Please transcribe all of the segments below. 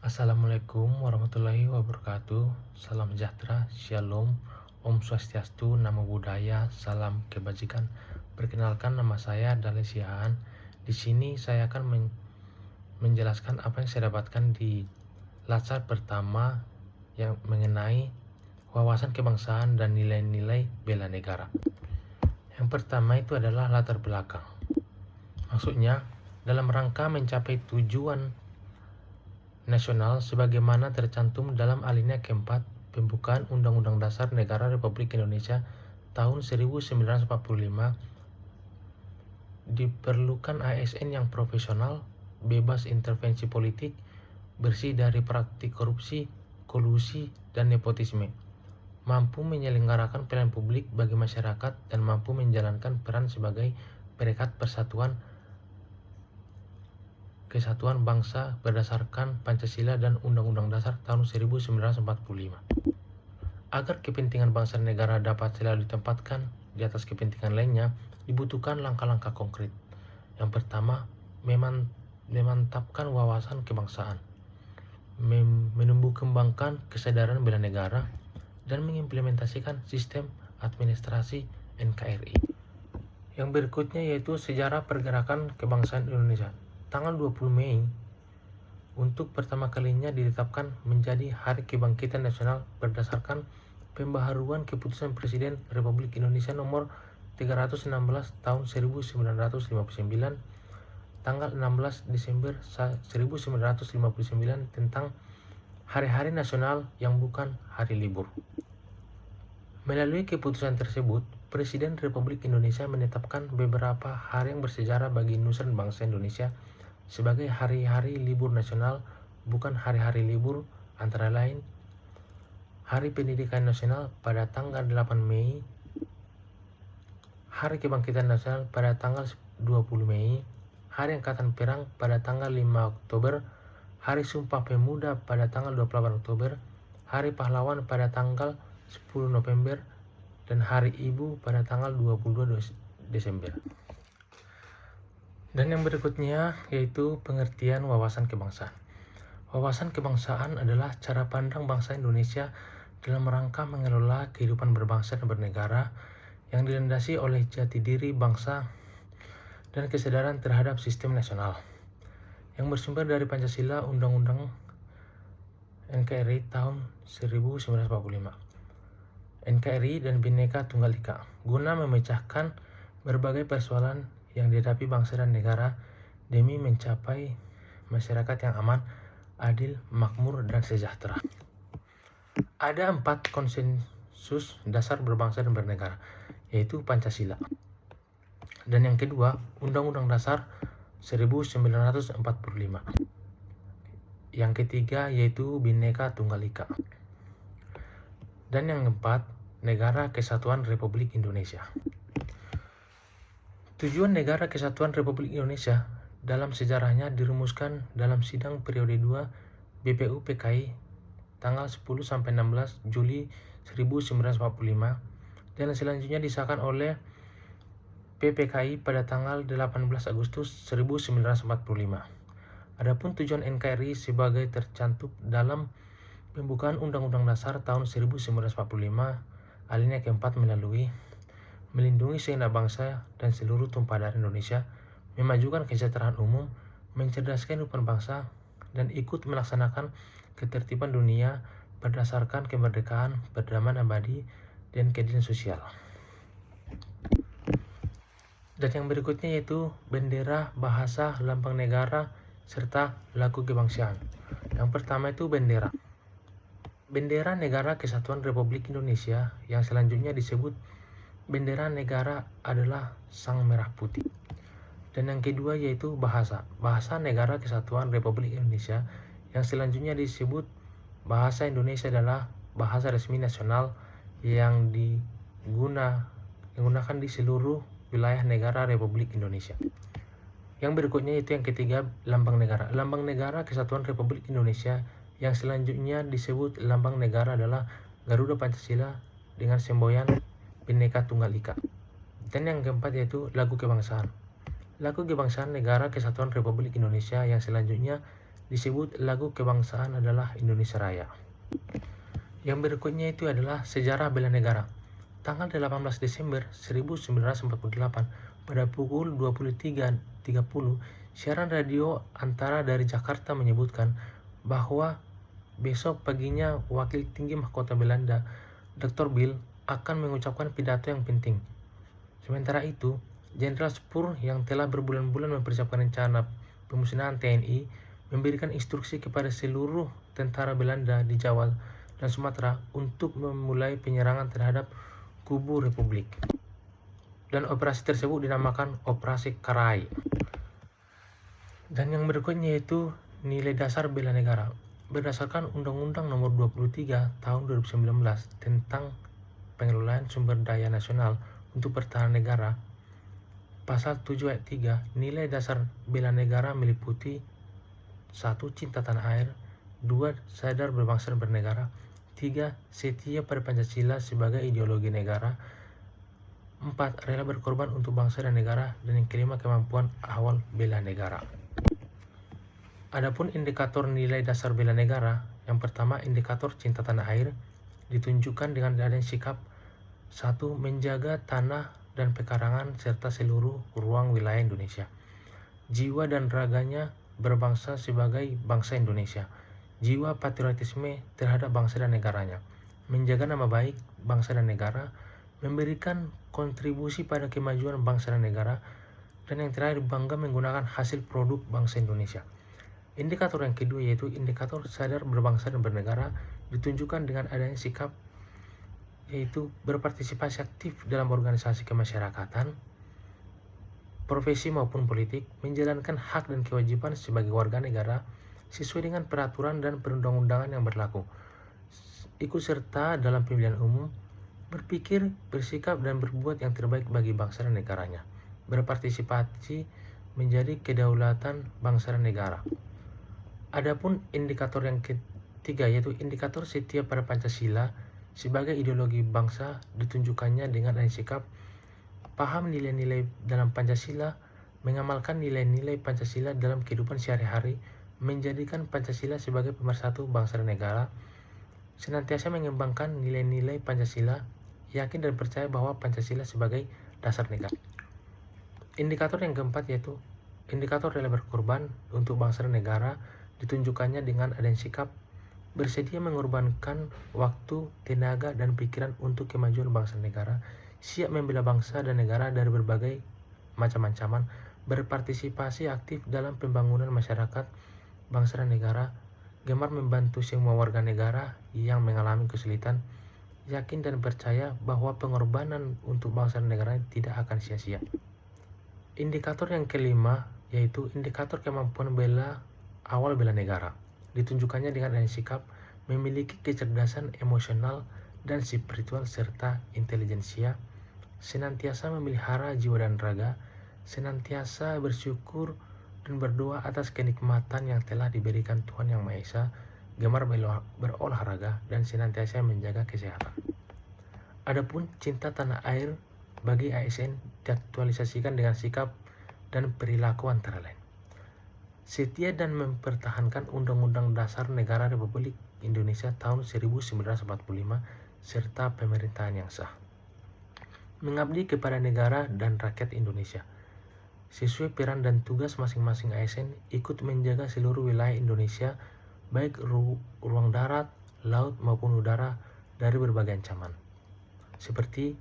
Assalamualaikum warahmatullahi wabarakatuh. Salam sejahtera, shalom, Om Swastiastu, Namo Buddhaya, salam kebajikan. Perkenalkan, nama saya Dale Sihaan. Di sini saya akan menjelaskan apa yang saya dapatkan di latsar pertama yang mengenai wawasan kebangsaan dan nilai-nilai bela negara. Yang pertama itu adalah latar belakang. Maksudnya, dalam rangka mencapai tujuan nasional sebagaimana tercantum dalam alinea keempat pembukaan Undang-Undang Dasar Negara Republik Indonesia tahun 1945, diperlukan ASN yang profesional, bebas intervensi politik, bersih dari praktik korupsi, kolusi, dan nepotisme, mampu menyelenggarakan pelayanan publik bagi masyarakat, dan mampu menjalankan peran sebagai perekat kesatuan bangsa berdasarkan Pancasila dan Undang-Undang Dasar tahun 1945. Agar kepentingan bangsa dan negara dapat selalu ditempatkan di atas kepentingan lainnya, dibutuhkan langkah-langkah konkret. Yang pertama, memantapkan wawasan kebangsaan, menumbuh kembangkan kesadaran bela negara, dan mengimplementasikan sistem administrasi NKRI. Yang berikutnya yaitu sejarah pergerakan kebangsaan Indonesia. Tanggal 20 Mei untuk pertama kalinya ditetapkan menjadi Hari Kebangkitan Nasional berdasarkan pembaharuan Keputusan Presiden Republik Indonesia nomor 316 tahun 1959 tanggal 16 Desember 1959 tentang hari-hari nasional yang bukan hari libur. Melalui keputusan tersebut, Presiden Republik Indonesia menetapkan beberapa hari yang bersejarah bagi nusa dan bangsa Indonesia sebagai hari-hari libur nasional bukan hari-hari libur, antara lain Hari Pendidikan Nasional pada tanggal 8 Mei, Hari Kebangkitan Nasional pada tanggal 20 Mei, Hari Angkatan Perang pada tanggal 5 Oktober, Hari Sumpah Pemuda pada tanggal 28 Oktober, Hari Pahlawan pada tanggal 10 November, dan Hari Ibu pada tanggal 22 Desember. Dan yang berikutnya yaitu pengertian wawasan kebangsaan. Wawasan kebangsaan adalah cara pandang bangsa Indonesia dalam rangka mengelola kehidupan berbangsa dan bernegara yang dilandasi oleh jati diri bangsa dan kesadaran terhadap sistem nasional yang bersumber dari Pancasila, Undang-Undang NKRI tahun 1945, NKRI dan Bhinneka Tunggal Ika, guna memecahkan berbagai persoalan yang dihadapi bangsa dan negara demi mencapai masyarakat yang aman, adil, makmur, dan sejahtera. Ada 4 konsensus dasar berbangsa dan bernegara, yaitu Pancasila. Dan yang kedua, Undang-Undang Dasar 1945. Yang ketiga yaitu Bhinneka Tunggal Ika. Dan yang keempat, Negara Kesatuan Republik Indonesia. Tujuan Negara Kesatuan Republik Indonesia dalam sejarahnya dirumuskan dalam sidang periode 2 BPU PKI tanggal 10-16 Juli 1945 dan selanjutnya disahkan oleh PPKI pada tanggal 18 Agustus 1945. Adapun tujuan NKRI sebagai tercantum dalam pembukaan Undang-Undang Dasar tahun 1945 alinea keempat melalui melindungi segenap bangsa dan seluruh tumpah darah Indonesia, memajukan kesejahteraan umum, mencerdaskan kehidupan bangsa, dan ikut melaksanakan ketertiban dunia berdasarkan kemerdekaan, perdamaian abadi, dan keadilan sosial. Dan yang berikutnya yaitu bendera, bahasa, lambang negara, serta lagu kebangsaan. Yang pertama itu bendera. Bendera Negara Kesatuan Republik Indonesia yang selanjutnya disebut bendera negara adalah sang merah putih. Dan yang kedua yaitu bahasa. Bahasa Negara Kesatuan Republik Indonesia yang selanjutnya disebut bahasa Indonesia adalah bahasa resmi nasional yang digunakan di seluruh wilayah negara Republik Indonesia. Yang berikutnya yaitu yang ketiga, lambang negara. Lambang Negara Kesatuan Republik Indonesia yang selanjutnya disebut lambang negara adalah Garuda Pancasila dengan semboyan Bhinneka Tunggal Ika. Dan yang keempat yaitu lagu kebangsaan. Lagu kebangsaan Negara Kesatuan Republik Indonesia yang selanjutnya disebut lagu kebangsaan adalah Indonesia Raya. Yang berikutnya itu adalah sejarah bela negara. Tanggal 18 Desember 1948 pada pukul 23.30, siaran radio antara dari Jakarta menyebutkan bahwa besok paginya Wakil Tinggi Mahkota Belanda, Dr. Bill, akan mengucapkan pidato yang penting. Sementara itu, Jenderal Spoor yang telah berbulan-bulan mempersiapkan rencana pemusnahan TNI memberikan instruksi kepada seluruh tentara Belanda di Jawa dan Sumatera untuk memulai penyerangan terhadap kubu Republik. Dan operasi tersebut dinamakan Operasi Karai. Dan yang berikutnya yaitu nilai dasar bela negara. Berdasarkan Undang-Undang Nomor 23 Tahun 2019 tentang pengelolaan sumber daya nasional untuk pertahanan negara, Pasal 7 ayat 3, nilai dasar bela negara meliputi 1. Cinta tanah air, 2. Sadar berbangsa dan bernegara, 3. Setia pada Pancasila sebagai ideologi negara, 4. Rela berkorban untuk bangsa dan negara, dan yang kelima kemampuan awal bela negara. Adapun indikator nilai dasar bela negara, yang pertama indikator cinta tanah air, ditunjukkan dengan adanya sikap 1. Menjaga tanah dan pekarangan serta seluruh ruang wilayah Indonesia. Jiwa dan raganya berbangsa sebagai bangsa Indonesia. Jiwa patriotisme terhadap bangsa dan negaranya. Menjaga nama baik bangsa dan negara, memberikan kontribusi pada kemajuan bangsa dan negara, dan yang terakhir bangga menggunakan hasil produk bangsa Indonesia. Indikator yang kedua yaitu indikator sadar berbangsa dan bernegara, ditunjukkan dengan adanya sikap yaitu berpartisipasi aktif dalam organisasi kemasyarakatan, profesi maupun politik, menjalankan hak dan kewajiban sebagai warga negara sesuai dengan peraturan dan perundang-undangan yang berlaku, ikut serta dalam pemilihan umum, berpikir, bersikap dan berbuat yang terbaik bagi bangsa dan negaranya, berpartisipasi menjadi kedaulatan bangsa dan negara. Adapun indikator yang ketiga yaitu indikator setia pada Pancasila sebagai ideologi bangsa, ditunjukkannya dengan adanya sikap paham nilai-nilai dalam Pancasila, mengamalkan nilai-nilai Pancasila dalam kehidupan sehari-hari, menjadikan Pancasila sebagai pemersatu bangsa dan negara, senantiasa mengembangkan nilai-nilai Pancasila, yakin dan percaya bahwa Pancasila sebagai dasar negara. Indikator yang keempat yaitu indikator rela berkorban untuk bangsa dan negara, ditunjukkannya dengan adanya sikap bersedia mengorbankan waktu, tenaga, dan pikiran untuk kemajuan bangsa dan negara, siap membela bangsa dan negara dari berbagai macam ancaman, berpartisipasi aktif dalam pembangunan masyarakat, bangsa dan negara, gemar membantu semua warga negara yang mengalami kesulitan, yakin dan percaya bahwa pengorbanan untuk bangsa dan negara tidak akan sia-sia. Indikator yang kelima yaitu indikator kemampuan awal bela negara, ditunjukkannya dengan adanya sikap memiliki kecerdasan emosional dan spiritual serta intelijensia, senantiasa memelihara jiwa dan raga, senantiasa bersyukur dan berdoa atas kenikmatan yang telah diberikan Tuhan Yang Maha Esa, gemar berolahraga dan senantiasa menjaga kesehatan. Adapun cinta tanah air bagi ASN diaktualisasikan dengan sikap dan perilaku antara lain setia dan mempertahankan Undang-Undang Dasar Negara Republik Indonesia tahun 1945 serta pemerintahan yang sah, mengabdi kepada negara dan rakyat Indonesia. Sesuai peran dan tugas masing-masing ASN, ikut menjaga seluruh wilayah Indonesia, baik ruang darat, laut maupun udara, dari berbagai ancaman, seperti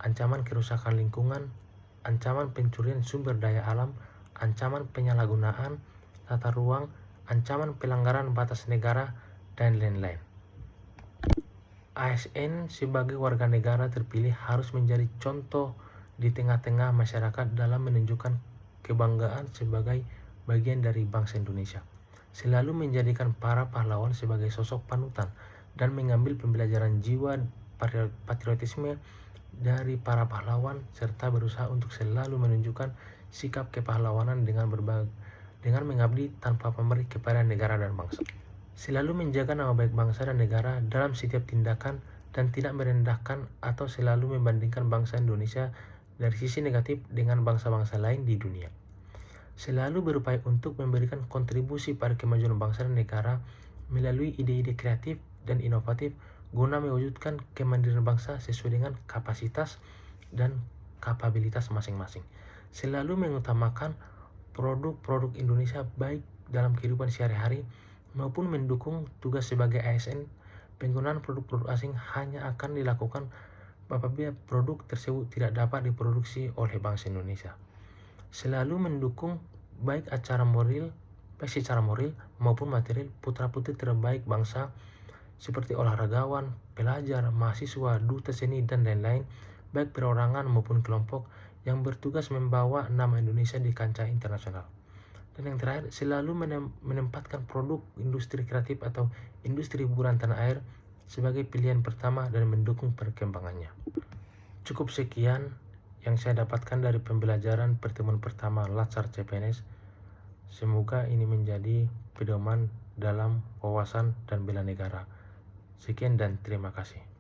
ancaman kerusakan lingkungan, ancaman pencurian sumber daya alam, ancaman penyalahgunaan tata ruang, ancaman pelanggaran batas negara, dan lain-lain. ASN sebagai warga negara terpilih harus menjadi contoh di tengah-tengah masyarakat dalam menunjukkan kebanggaan sebagai bagian dari bangsa Indonesia, selalu menjadikan para pahlawan sebagai sosok panutan dan mengambil pembelajaran jiwa patriotisme dari para pahlawan, serta berusaha untuk selalu menunjukkan sikap kepahlawanan dengan mengabdi tanpa pamrih kepada negara dan bangsa. Selalu menjaga nama baik bangsa dan negara dalam setiap tindakan dan tidak merendahkan atau selalu membandingkan bangsa Indonesia dari sisi negatif dengan bangsa-bangsa lain di dunia. selalu berupaya untuk memberikan kontribusi pada kemajuan bangsa dan negara melalui ide-ide kreatif dan inovatif guna mewujudkan kemandirian bangsa sesuai dengan kapasitas dan kapabilitas masing-masing. Selalu mengutamakan produk-produk Indonesia baik dalam kehidupan sehari-hari maupun mendukung tugas sebagai ASN. Penggunaan produk-produk asing hanya akan dilakukan apabila produk tersebut tidak dapat diproduksi oleh bangsa Indonesia. Selalu mendukung baik secara moral maupun material putra-putri terbaik bangsa seperti olahragawan, pelajar, mahasiswa, duta seni, dan lain-lain, baik perorangan maupun kelompok yang bertugas membawa nama Indonesia di kancah internasional. Dan yang terakhir, selalu menempatkan produk industri kreatif atau industri hiburan tanah air sebagai pilihan pertama dan mendukung perkembangannya. Cukup sekian yang saya dapatkan dari pembelajaran pertemuan pertama Latsar CPNS. Semoga ini menjadi pedoman dalam wawasan dan bela negara. Sekian dan terima kasih.